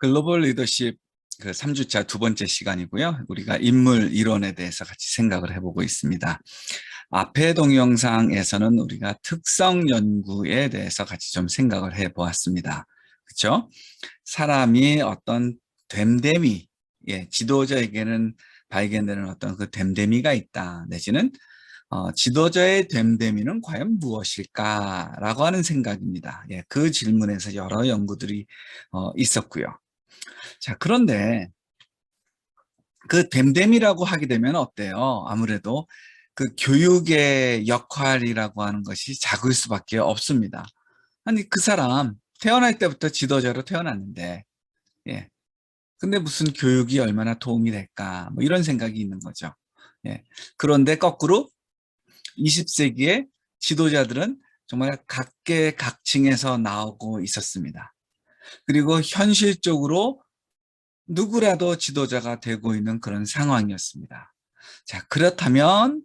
글로벌 리더십 그 3주차 두 번째 시간이고요. 우리가 인물 이론에 대해서 같이 생각을 해보고 있습니다. 앞의 동영상에서는 우리가 특성 연구에 대해서 같이 좀 생각을 해보았습니다. 그렇죠? 사람이 어떤 됨됨이, 지도자에게는 발견되는 어떤 그 됨됨이가 있다. 내지는 지도자의 됨됨이는 과연 무엇일까라고 하는 생각입니다. 그 질문에서 여러 연구들이 있었고요. 자, 그런데 그 됨됨이라고 하게 되면 어때요? 아무래도 그 교육의 역할이라고 하는 것이 작을 수밖에 없습니다. 아니, 그 사람 태어날 때부터 지도자로 태어났는데, 예. 근데 무슨 교육이 얼마나 도움이 될까? 뭐 이런 생각이 있는 거죠. 예. 그런데 거꾸로 20세기에 지도자들은 정말 각계각층에서 나오고 있었습니다. 그리고 현실적으로 누구라도 지도자가 되고 있는 그런 상황이었습니다. 자, 그렇다면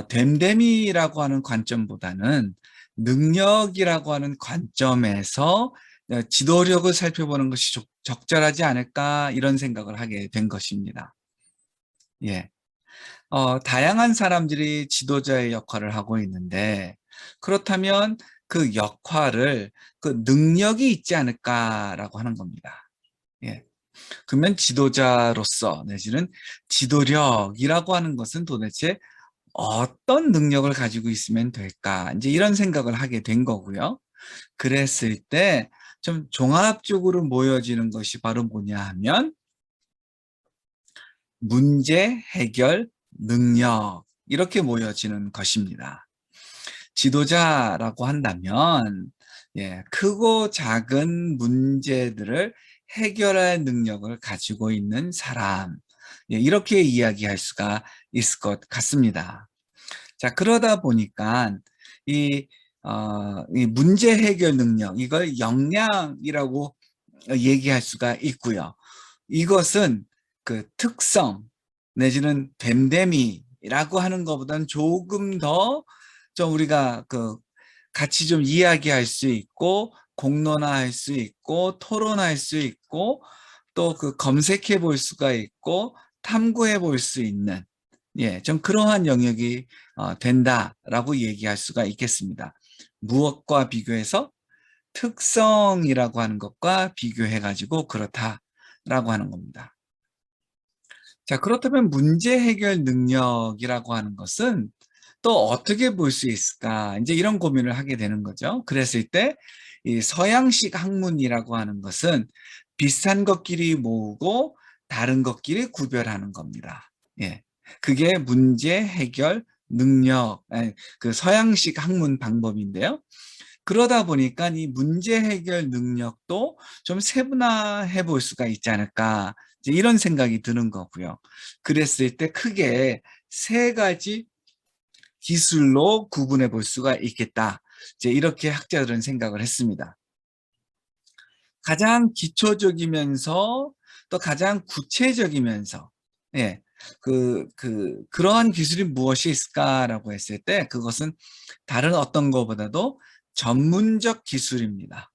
됨됨이라고 하는 관점보다는 능력이라고 하는 관점에서 지도력을 살펴보는 것이 적절하지 않을까 이런 생각을 하게 된 것입니다. 예. 다양한 사람들이 지도자의 역할을 하고 있는데 그렇다면 그 역할을 그 능력이 있지 않을까라고 하는 겁니다. 예. 그러면 지도자로서 내지는 지도력이라고 하는 것은 도대체 어떤 능력을 가지고 있으면 될까? 이제 이런 생각을 하게 된 거고요. 그랬을 때 좀 종합적으로 모여지는 것이 바로 뭐냐 하면 문제 해결 능력 이렇게 모여지는 것입니다. 지도자라고 한다면 크고 작은 문제들을 해결할 능력을 가지고 있는 사람 이렇게 이야기할 수가 있을 것 같습니다. 자, 그러다 보니까 이, 이 문제 해결 능력 이걸 역량이라고 얘기할 수가 있고요. 이것은 그 특성 내지는 됨됨이라고 하는 것보다는 조금 더 좀 우리가 그 같이 좀 이야기할 수 있고 공론화할 수 있고 토론할 수 있고 또 그 검색해 볼 수가 있고 탐구해 볼 수 있는 좀 그러한 영역이 된다라고 얘기할 수가 있겠습니다. 무엇과 비교해서 특성이라고 하는 것과 비교해 가지고 그렇다라고 하는 겁니다. 자, 그렇다면 문제 해결 능력이라고 하는 것은 또 어떻게 볼 수 있을까? 이제 이런 고민을 하게 되는 거죠. 그랬을 때 이 서양식 학문이라고 하는 것은 비슷한 것끼리 모으고 다른 것끼리 구별하는 겁니다. 예. 그게 문제 해결 능력, 그 서양식 학문 방법인데요. 그러다 보니까 이 문제 해결 능력도 좀 세분화해 볼 수가 있지 않을까 이제 이런 생각이 드는 거고요. 그랬을 때 크게 세 가지 기술로 구분해 볼 수가 있겠다. 이제 이렇게 학자들은 생각을 했습니다. 가장 기초적이면서 또 가장 구체적이면서 그러한 기술이 무엇이 있을까라고 했을 때 그것은 다른 어떤 것보다도 전문적 기술입니다.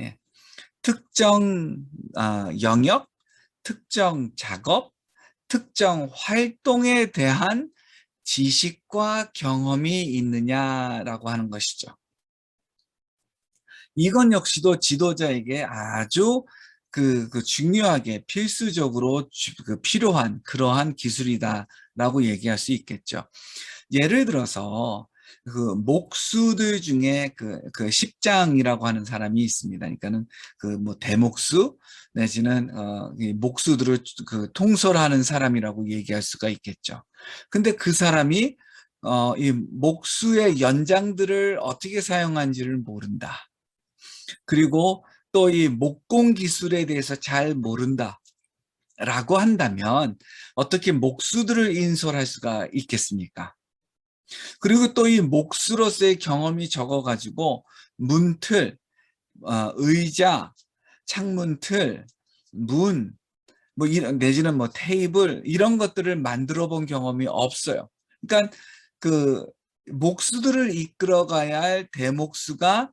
예. 특정 영역, 특정 작업, 특정 활동에 대한 지식과 경험이 있느냐라고 하는 것이죠. 이건 역시도 지도자에게 아주 중요하게 필수적으로 필요한 그러한 기술이다라고 얘기할 수 있겠죠. 예를 들어서 그 목수들 중에 그 십장이라고 하는 사람이 있습니다. 그러니까는 그 뭐 대목수 내지는 이 목수들을 그 통솔하는 사람이라고 얘기할 수가 있겠죠. 근데 그 사람이 이 목수의 연장들을 어떻게 사용하는지를 모른다. 그리고 또 이 목공 기술에 대해서 잘 모른다. 라고 한다면 어떻게 목수들을 인솔할 수가 있겠습니까? 그리고 또 이 목수로서의 경험이 적어가지고 문틀, 의자, 창문틀, 문, 뭐 이런 내지는 뭐 테이블 이런 것들을 만들어 본 경험이 없어요. 그러니까 그 목수들을 이끌어가야 할 대목수가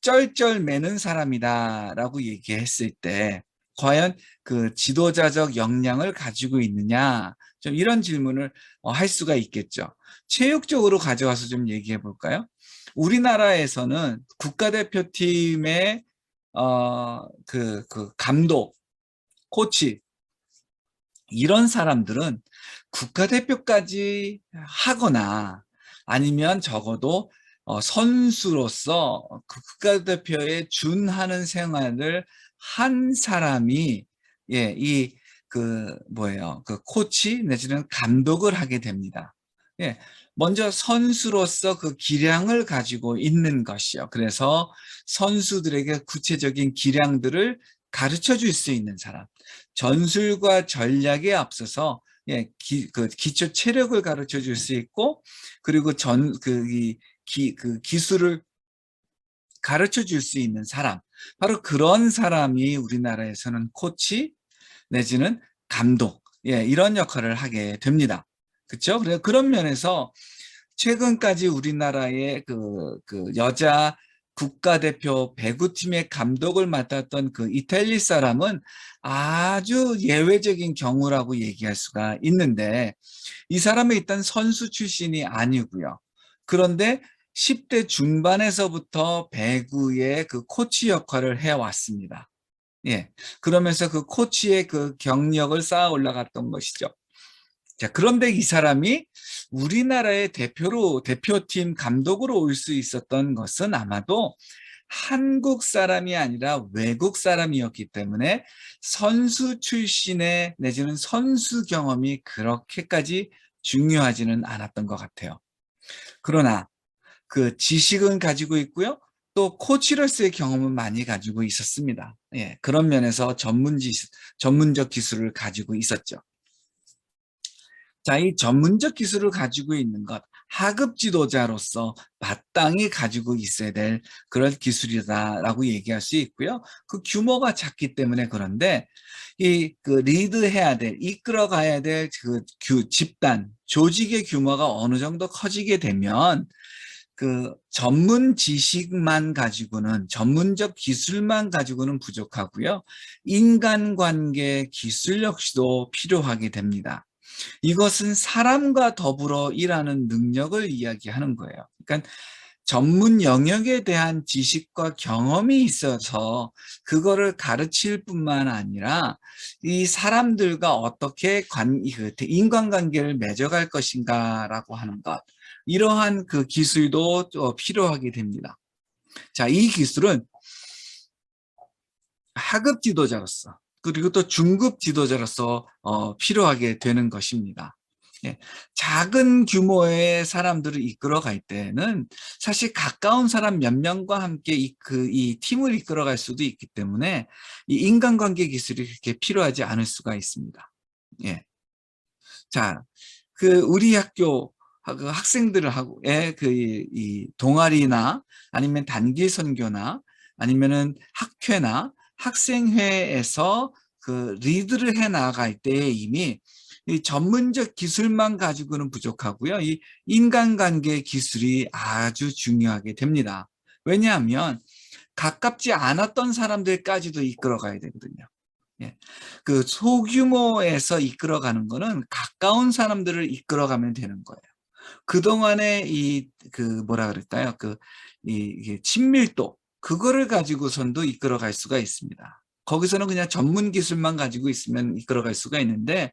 쩔쩔매는 사람이다라고 얘기했을 때 과연 그 지도자적 역량을 가지고 있느냐, 좀 이런 질문을 할 수가 있겠죠. 체육적으로 가져와서 좀 얘기해 볼까요? 우리나라에서는 국가대표팀의 그 감독, 코치, 이런 사람들은 국가대표까지 하거나 아니면 적어도 선수로서 그 국가대표에 준하는 생활을 한 사람이, 예, 그 코치 내지는 감독을 하게 됩니다. 예, 먼저 선수로서 그 기량을 가지고 있는 것이요. 그래서 선수들에게 구체적인 기량들을 가르쳐 줄 수 있는 사람. 전술과 전략에 앞서서, 예, 그 기초 체력을 가르쳐 줄 수 있고, 그리고 그 기술을 가르쳐 줄 수 있는 사람. 바로 그런 사람이 우리나라에서는 코치 내지는 감독, 예, 이런 역할을 하게 됩니다. 그렇죠? 그래서 그런 면에서 최근까지 우리나라의 그 여자 국가대표 배구팀의 감독을 맡았던 그 이탈리 사람은 아주 예외적인 경우라고 얘기할 수가 있는데, 이 사람은 일단 선수 출신이 아니고요. 그런데 10대 중반에서부터 배구의 그 코치 역할을 해왔습니다. 예. 그러면서 그 코치의 그 경력을 쌓아 올라갔던 것이죠. 자, 그런데 이 사람이 우리나라의 대표팀 감독으로 올 수 있었던 것은 아마도 한국 사람이 아니라 외국 사람이었기 때문에 선수 출신의 내지는 선수 경험이 그렇게까지 중요하지는 않았던 것 같아요. 그러나 그 지식은 가지고 있고요. 또 코치로서의 경험은 많이 가지고 있었습니다. 예, 그런 면에서 전문적 기술을 가지고 있었죠. 자, 이 전문적 기술을 가지고 있는 것, 하급 지도자로서 마땅히 가지고 있어야 될 그런 기술이다라고 얘기할 수 있고요. 그 규모가 작기 때문에 그런데 그 리드해야 될, 이끌어가야 될 그 집단, 조직의 규모가 어느 정도 커지게 되면 그 전문 지식만 가지고는, 전문적 기술만 가지고는 부족하고요. 인간관계 기술 역시도 필요하게 됩니다. 이것은 사람과 더불어 일하는 능력을 이야기하는 거예요. 그러니까 전문 영역에 대한 지식과 경험이 있어서 그거를 가르칠 뿐만 아니라 이 사람들과 어떻게 인간관계를 맺어갈 것인가라고 하는 것, 이러한 그 기술도 필요하게 됩니다. 자, 이 기술은 하급 지도자로서 그리고 또 중급 지도자로서 필요하게 되는 것입니다. 예, 작은 규모의 사람들을 이끌어 갈 때는 사실 가까운 사람 몇 명과 함께 이 팀을 이끌어 갈 수도 있기 때문에 이 인간관계 기술이 그렇게 필요하지 않을 수가 있습니다. 예. 자, 그 우리 학교 그 학생들하고의 이 동아리나 아니면 단기 선교나 아니면은 학회나 학생회에서 그 리드를 해 나갈 때 이미 이 전문적 기술만 가지고는 부족하고요. 이 인간관계 기술이 아주 중요하게 됩니다. 왜냐하면 가깝지 않았던 사람들까지도 이끌어 가야 되거든요. 예. 그 소규모에서 이끌어가는 거는 가까운 사람들을 이끌어가면 되는 거예요. 그동안의 뭐라 그럴까요? 이게 친밀도, 그거를 가지고선도 이끌어갈 수가 있습니다. 거기서는 그냥 전문 기술만 가지고 있으면 이끌어갈 수가 있는데,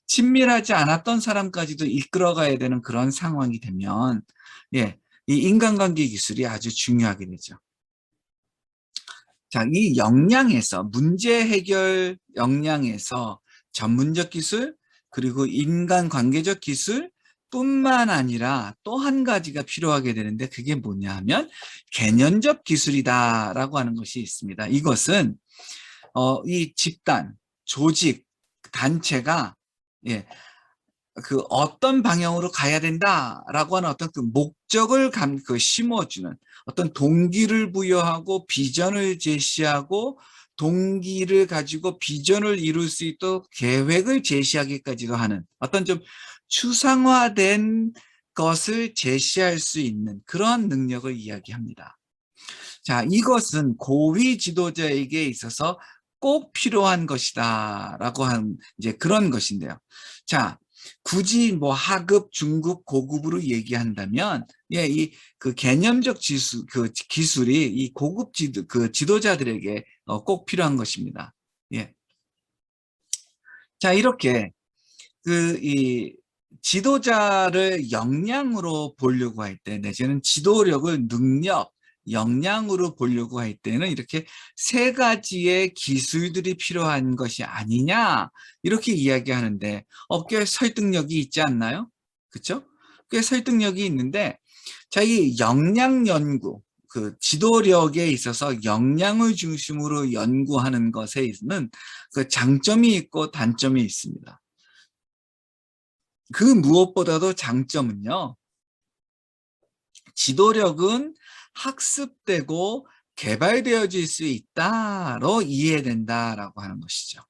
친밀하지 않았던 사람까지도 이끌어가야 되는 그런 상황이 되면, 예, 이 인간관계 기술이 아주 중요하게 되죠. 자, 이 역량에서, 문제 해결 역량에서 전문적 기술, 그리고 인간관계적 기술 뿐만 아니라 또 한 가지가 필요하게 되는데, 그게 뭐냐 하면 개념적 기술이다라고 하는 것이 있습니다. 이것은 이 집단, 조직, 단체가, 예, 그 어떤 방향으로 가야 된다라고 하는 어떤 그 목적을 심어주는, 어떤 동기를 부여하고 비전을 제시하고, 동기를 가지고 비전을 이룰 수 있도록 계획을 제시하기까지도 하는 어떤 좀 추상화된 것을 제시할 수 있는 그런 능력을 이야기합니다. 자, 이것은 고위 지도자에게 있어서 꼭 필요한 것이다라고 하는 이제 그런 것인데요. 자, 굳이 뭐 하급, 중급, 고급으로 얘기한다면 이 그 개념적 기술이 이 고급 지도자들에게 꼭 필요한 것입니다. 예. 자, 이렇게 이 지도자를 역량으로 보려고 할 때, 내지는 지도력을 능력, 역량으로 보려고 할 때는 이렇게 세 가지의 기술들이 필요한 것이 아니냐, 이렇게 이야기하는데, 꽤 설득력이 있지 않나요? 그렇죠? 꽤 설득력이 있는데, 자, 이 역량 연구, 그 지도력에 있어서 역량을 중심으로 연구하는 것에는 그 장점이 있고 단점이 있습니다. 그 무엇보다도 장점은요, 지도력은 학습되고 개발되어질 수 있다로 이해된다라고 하는 것이죠.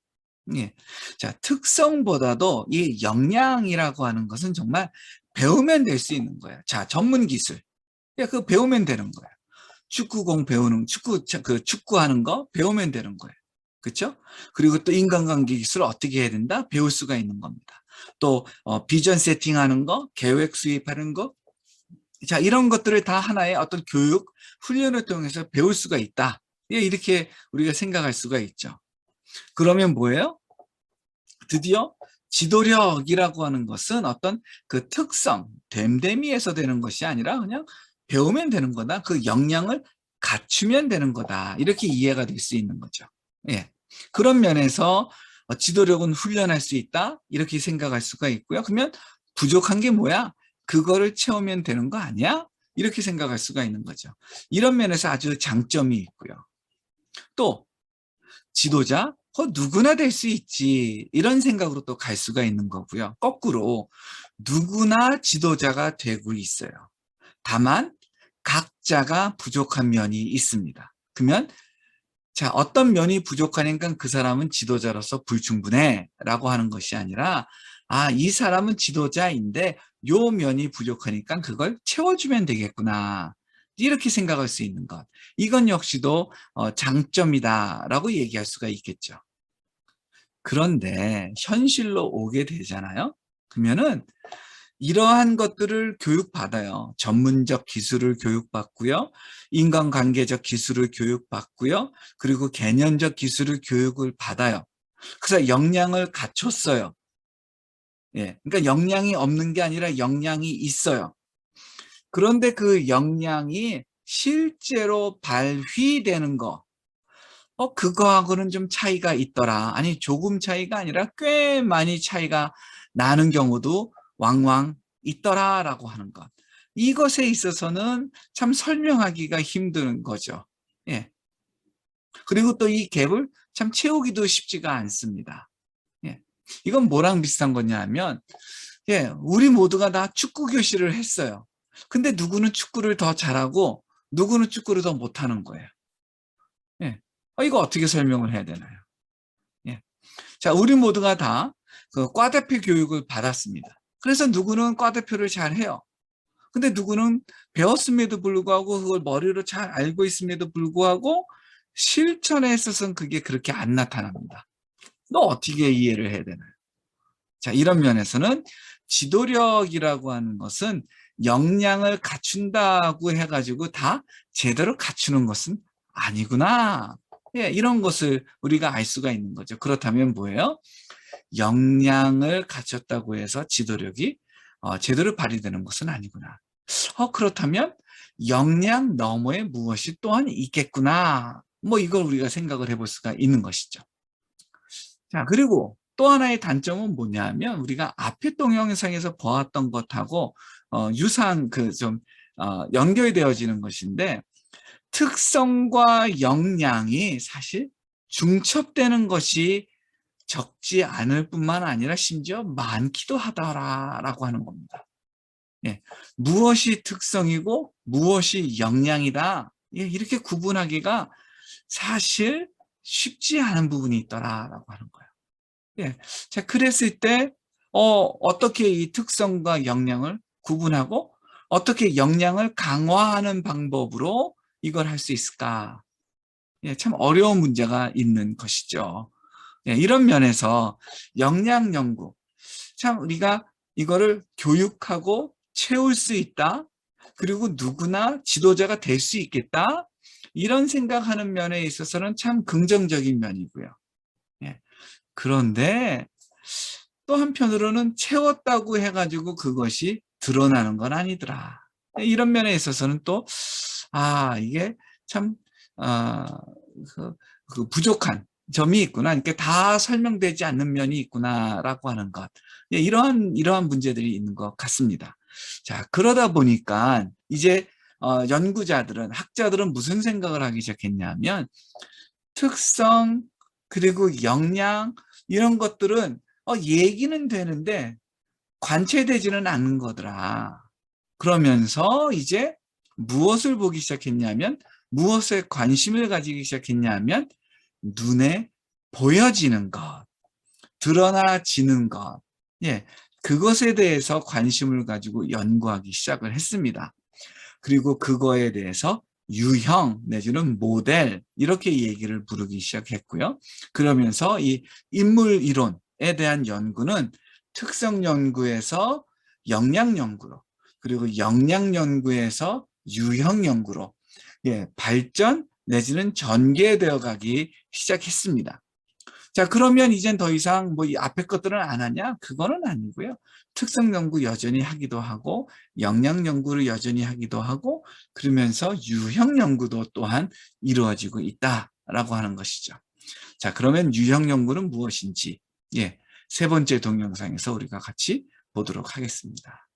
예. 자, 특성보다도 이 역량이라고 하는 것은 정말 배우면 될 수 있는 거예요. 자, 전문 기술. 그거 배우면 되는 거예요. 축구공 배우는, 축구하는 거 배우면 되는 거예요. 그렇죠? 그리고 또 인간관계 기술을 어떻게 해야 된다? 배울 수가 있는 겁니다. 또 비전 세팅하는 거, 계획 수립하는 거, 자, 이런 것들을 다 하나의 어떤 교육, 훈련을 통해서 배울 수가 있다. 이렇게 우리가 생각할 수가 있죠. 그러면 뭐예요? 드디어 지도력이라고 하는 것은 어떤 그 특성, 됨됨이에서 되는 것이 아니라 그냥 배우면 되는 거다. 그 역량을 갖추면 되는 거다. 이렇게 이해가 될 수 있는 거죠. 예. 그런 면에서 지도력은 훈련할 수 있다. 이렇게 생각할 수가 있고요. 그러면 부족한 게 뭐야? 그거를 채우면 되는 거 아니야? 이렇게 생각할 수가 있는 거죠. 이런 면에서 아주 장점이 있고요. 또 지도자? 누구나 될 수 있지. 이런 생각으로 또 갈 수가 있는 거고요. 거꾸로 누구나 지도자가 되고 있어요. 다만 각자가 부족한 면이 있습니다. 그러면 자, 어떤 면이 부족하니까 그 사람은 지도자로서 불충분해 라고 하는 것이 아니라 이 사람은 지도자인데 요 면이 부족하니까 그걸 채워주면 되겠구나. 이렇게 생각할 수 있는 것. 이건 역시도 장점이다라고 얘기할 수가 있겠죠. 그런데 현실로 오게 되잖아요. 그러면은 이러한 것들을 교육받아요. 전문적 기술을 교육받고요. 인간관계적 기술을 교육받고요. 그리고 개념적 기술을 교육을 받아요. 그래서 역량을 갖췄어요. 예, 그러니까 역량이 없는 게 아니라 역량이 있어요. 그런데 그 역량이 실제로 발휘되는 거, 그거하고는 좀 차이가 있더라. 아니, 조금 차이가 아니라 꽤 많이 차이가 나는 경우도 왕왕 있더라라고 하는 것. 이것에 있어서는 참 설명하기가 힘든 거죠. 예. 그리고 또 이 갭을 참 채우기도 쉽지가 않습니다. 예. 이건 뭐랑 비슷한 거냐 하면, 우리 모두가 다 축구 교실을 했어요. 근데 누구는 축구를 더 잘하고, 누구는 축구를 더 못하는 거예요. 예. 이거 어떻게 설명을 해야 되나요? 예. 자, 우리 모두가 다 그 과대표 교육을 받았습니다. 그래서 누구는 과대표를 잘 해요. 근데 누구는 배웠음에도 불구하고 그걸 머리로 잘 알고 있음에도 불구하고 실천에 있어서는 그게 그렇게 안 나타납니다. 너 어떻게 이해를 해야 되나요? 자, 이런 면에서는 지도력이라고 하는 것은 역량을 갖춘다고 해가지고 다 제대로 갖추는 것은 아니구나. 이런 것을 우리가 알 수가 있는 거죠. 그렇다면 뭐예요? 역량을 갖췄다고 해서 지도력이 제대로 발휘되는 것은 아니구나. 그렇다면 역량 너머에 무엇이 또한 있겠구나. 뭐 이걸 우리가 생각을 해볼 수가 있는 것이죠. 자, 그리고 또 하나의 단점은 뭐냐면 우리가 앞에 동영상에서 보았던 것하고 유사한 연결되어지는 것인데 특성과 역량이 사실 중첩되는 것이 적지 않을 뿐만 아니라 심지어 많기도 하다라고 하는 겁니다. 예, 무엇이 특성이고 무엇이 역량이다. 이렇게 구분하기가 사실 쉽지 않은 부분이 있더라라고 하는 거예요. 예, 자, 그랬을 때 어떻게 이 특성과 역량을 구분하고 어떻게 역량을 강화하는 방법으로 이걸 할 수 있을까? 예, 참 어려운 문제가 있는 것이죠. 예, 이런 면에서 역량 연구, 참 우리가 이거를 교육하고 채울 수 있다. 그리고 누구나 지도자가 될 수 있겠다. 이런 생각하는 면에 있어서는 참 긍정적인 면이고요. 예. 그런데 또 한편으로는 채웠다고 해가지고 그것이 드러나는 건 아니더라. 이런 면에 있어서는 또, 이게 참, 아, 부족한 점이 있구나. 그러니까 다 설명되지 않는 면이 있구나라고 하는 것. 예, 이러한 문제들이 있는 것 같습니다. 자, 그러다 보니까 이제 연구자들은, 학자들은 무슨 생각을 하기 시작했냐면, 특성, 그리고 역량, 이런 것들은 얘기는 되는데 관체되지는 않는 거더라. 그러면서 이제 무엇을 보기 시작했냐면, 무엇에 관심을 가지기 시작했냐면, 눈에 보여지는 것, 드러나지는 것, 예, 그것에 대해서 관심을 가지고 연구하기 시작을 했습니다. 그리고 그거에 대해서 유형 내지는 모델 이렇게 얘기를 부르기 시작했고요. 그러면서 이 인물 이론에 대한 연구는 특성 연구에서 역량 연구로, 그리고 역량 연구에서 유형 연구로 발전 내지는 전개되어 가기 시작했습니다. 자, 그러면 이젠 더 이상 뭐 이 앞에 것들은 안 하냐? 그거는 아니고요. 특성 연구 여전히 하기도 하고, 역량 연구를 여전히 하기도 하고, 그러면서 유형 연구도 또한 이루어지고 있다라고 하는 것이죠. 자, 그러면 유형 연구는 무엇인지, 세 번째 동영상에서 우리가 같이 보도록 하겠습니다.